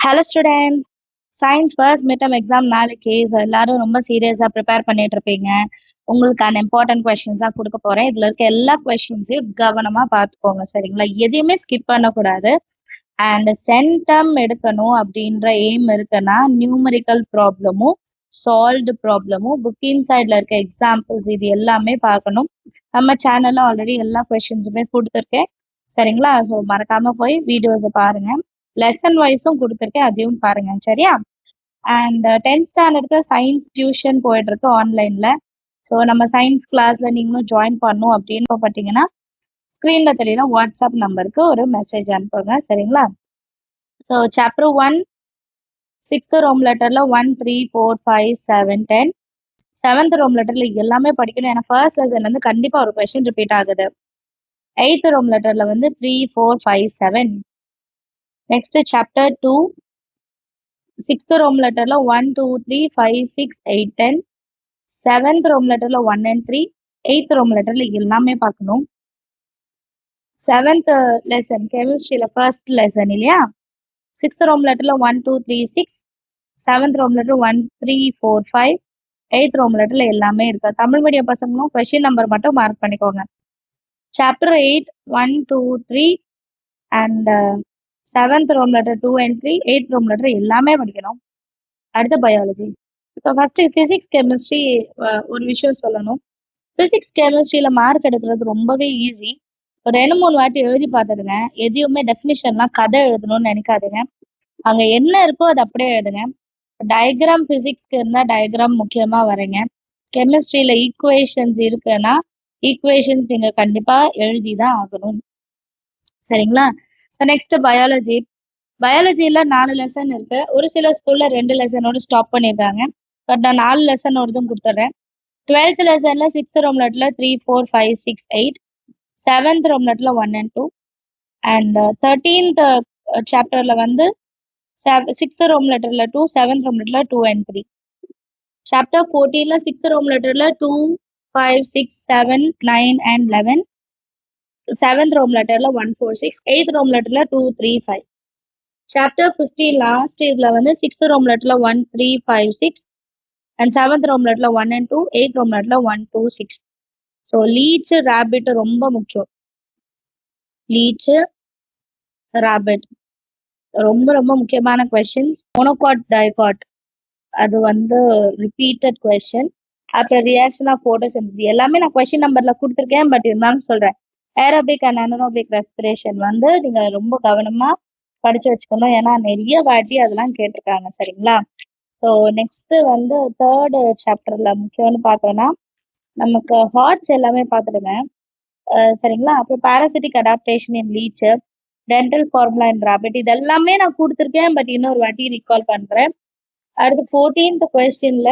Hello students. Science first midterm exam நாளைக்கு. So எல்லாரும் ரொம்ப சீரியஸாக ப்ரிப்பேர் பண்ணிட்டு இருப்பீங்க. உங்களுக்கான இம்பார்ட்டன்ட் கொஷின்ஸ் தான் கொடுக்க போகிறேன். இதில் இருக்க எல்லா கொஷின்ஸையும் கவனமாக பார்த்துக்கோங்க, சரிங்களா? எதையுமே ஸ்கிப் பண்ணக்கூடாது. அண்ட் சென்டம் எடுக்கணும் அப்படின்ற எய்ம் இருக்குன்னா நியூமரிக்கல் ப்ராப்ளமும் சால்வ்டு ப்ராப்ளமும் புக் இன்சைடில் இருக்க எக்ஸாம்பிள்ஸ் இது எல்லாமே பார்க்கணும். நம்ம சேனலில் ஆல்ரெடி எல்லா கொஷின்ஸுமே கொடுத்துருக்கேன், சரிங்களா? ஸோ மறக்காமல் போய் வீடியோஸை பாருங்கள். லெசன் வைஸும் கொடுத்துருக்கேன், அதையும் பாருங்க, சரியா? அண்ட் 10th ஸ்டாண்டர்டுக்கு சயின்ஸ் டியூஷன் போயிட்டு இருக்கு ஆன்லைன்ல. ஸோ நம்ம சயின்ஸ் கிளாஸ்ல நீங்களும் ஜாயின் பண்ணும் அப்படின்னு பார்த்தீங்கன்னா ஸ்க்ரீன்ல தெரியல வாட்ஸ்அப் நம்பருக்கு ஒரு மெசேஜ் அனுப்புங்க, சரிங்களா? ஸோ சாப்டர் 1 6th ரோம் லெட்டர்ல 1 3 4 5 7 10. 7th ரோம் லெட்டர்ல எல்லாமே படிக்கணும், ஏன்னா ஃபர்ஸ்ட் லெசன்ல இருந்து கண்டிப்பா ஒரு கொஸ்டின் ரிப்பீட் ஆகுது. 8th ரோம் லெட்டர்ல வந்து 3 4 5 7. நெக்ஸ்ட் சாப்டர் 2 6th ரோம் லெட்டர்ல 1 2 3 5 6 8 10. 7th ரோம் லெட்டர்ல 1 and 3. 8th ரோம் லெட்டர்ல எல்லாமே பார்க்கணும். 7th லெசன் கெமிஸ்ட்ரியில ஃபர்ஸ்ட் லெசன் இல்லையா? 6th ரோம் லெட்டர்ல 1 2 3 6. 7th roman letter 1 3 4 5. 8th Rome லெட்டர்ல எல்லாமே இருக்கு. தமிழ் மீடியம் பசங்களும் கொஸ்டின் நம்பர் மட்டும் மார்க் பண்ணிக்கோங்க. Chapter 8 1 2 3 and 7th roman letter 2 and 3. 8th roman letter எல்லாமே படிக்கணும். அடுத்த பயாலஜி. இப்போ ஃபர்ஸ்ட் பிசிக்ஸ் கெமிஸ்ட்ரி ஒரு விஷயம் சொல்லணும். பிசிக்ஸ் கெமிஸ்ட்ரியில மார்க் எடுக்கிறது ரொம்பவே ஈஸி. ஒரு 2-3 வாட்டி எழுதி பார்த்துடுங்க. எதையுமே டெஃபினிஷன்லாம் கதை எழுதணும்னு நினைக்காதுங்க. அங்க என்ன இருக்கோ அதை அப்படியே எழுதுங்க. டயக்ராம் பிசிக்ஸ்க்கு இருந்தால் டயக்ராம் முக்கியமா வரைங்க. கெமிஸ்ட்ரியில ஈக்குவேஷன்ஸ் இருக்குன்னா ஈக்குவேஷன்ஸ் நீங்க கண்டிப்பா எழுதி தான் ஆகணும், சரிங்களா? So next biology. பயாலஜியில் 4 லெசன் இருக்கு. ஒரு சில ஸ்கூல்ல 2 லெசனோட ஸ்டாப் பண்ணியிருக்காங்க. பட் நான் 4 லெசனோடதும் கொடுத்துட்றேன். 12th லெசன்ல 6th ரோம் லெட்டர்ல 3 4 5 6 8. 7th ரோம் லெட்டர்ல 1 and 2. அண்ட் 13th சாப்டர்ல வந்து 6th ரோம் லெட்டர்ல 2, 7th ரோம் லெட்டர்ல 2 and 3. சாப்டர் 14ல 6th ரோம் லெட்டர்ல 2 5 6 7 9 and 11. 7th ரோம் லெட்டர்ல 1 4 6. 8th ரோம் லெட்டர்ல 2 3 5. சாப்டர் 15 லாஸ்ட் இதுல வந்து 6th ரோம் லெட்டர்ல 1 3 5 6 அண்ட் 7th ரோம் லெட்டர்ல 1 and 2. 8th ரோம் லெட்டர்ல 1 2 6. ஸோ லீச் ரேபிட் ரொம்ப முக்கியம். லீச் ரேபிட் ரொம்ப ரொம்ப முக்கியமான கொஸ்டின்ஸ். மோனோகாட் டைகாட் அது வந்து ரிப்பீட்டட் கொஸ்டின். அப்புறம் ரியாக்ஷன் ஆஃப் போட்டோசிந்தசிஸ் எல்லாமே நான் கொஸ்டின் நம்பர்ல கொடுத்துருக்கேன், பட் இருந்தாலும் சொல்றேன். ஏரோபிக் அண்ட் அனரோபிக் ரெஸ்பிரேஷன் வந்து நீங்க ரொம்ப கவனமா படிச்சு வச்சுக்கணும், ஏன்னா நிறைய வாட்டி அதெல்லாம் கேட்டிருக்காங்க, சரிங்களா? ஸோ நெக்ஸ்ட் வந்து 3rd சாப்டர்ல முக்கியம்னு பார்த்தோம்னா நமக்கு ஹார்ட்ஸ் எல்லாமே பார்த்துடுங்க, சரிங்களா? அப்புறம் parasitic adaptation in leech, dental formula in rabbit இது எல்லாமே நான் கொடுத்துருக்கேன், பட் இன்னொரு வாட்டி ரீகால் பண்றேன். அடுத்து 14th கொஸ்டின்ல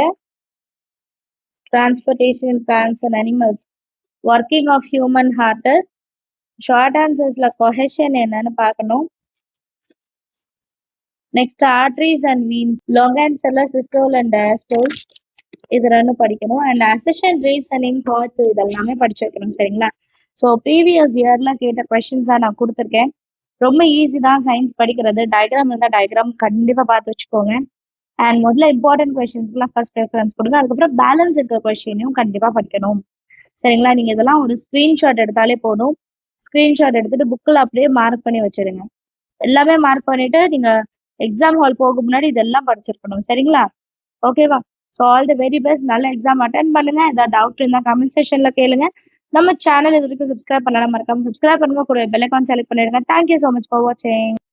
transportation in plants and animals, working of human heart, short ஆன்சர்ஸ்ல கொஹெஷன் என்னன்னு பார்க்கணும். நெக்ஸ்ட் ஆர்டரிஸ் அண்ட் வீன்ஸ், லொங்கான்செல்ல சிஸ்டோல் அண்ட் டயஸ்டோல் இது ரெண்டும் படிக்கணும். அண்ட் அசெஷன் ரீசனிங் தாட்ஸ் இதெல்லாமே படிச்சு வைக்கணும், சரிங்களா? ஸோ ப்ரீவியஸ் இயர்ல கேட்ட கொஸ்டின்ஸ் தான் நான் கொடுத்துருக்கேன். ரொம்ப ஈஸி தான் சயின்ஸ் படிக்கிறது. டயக்ராம் இருந்தால் டயக்ராம் கண்டிப்பா பார்த்து வச்சுக்கோங்க. அண்ட் முதல்ல இம்பார்ட்டன்ட் கொஸ்டின்ஸ்க்குலாம் ஃபர்ஸ்ட் ப்ரிஃபரன்ஸ் கொடுங்க. அதுக்கப்புறம் பேலன்ஸ் இருக்கிற கொஸ்டினையும் கண்டிப்பா படிக்கணும், சரிங்களா? நீங்க இதெல்லாம் ஒரு ஸ்கிரீன்ஷாட் எடுத்தாலே போதும். ஸ்கிரீன்ஷாட் எடுத்துட்டு புக்கில் அப்படியே மார்க் பண்ணி வச்சிருங்க. எல்லாமே மார்க் பண்ணிட்டு நீங்க எக்ஸாம் ஹால் போக முன்னாடி இதெல்லாம் படிச்சிருக்கணும், சரிங்களா? ஓகேவா? So all the very best. நல்ல எக்ஸாம் அட்டன் பண்ணுங்க. ஏதாவது டவுட் இருந்தால் கமெண்ட் செக்ஷன்ல கேளுங்க. நம்ம சேனல் இது வரைக்கும் சப்ஸ்கிரைப் பண்ணலாம், மறக்காம சப்ஸ்கிரைப் பண்ணுங்க. கூட பெல் ஐகான் செலக்ட் பண்ணிடுங்க. தேங்க்யூ ஸோ மச் ஃபார் வாட்சிங்.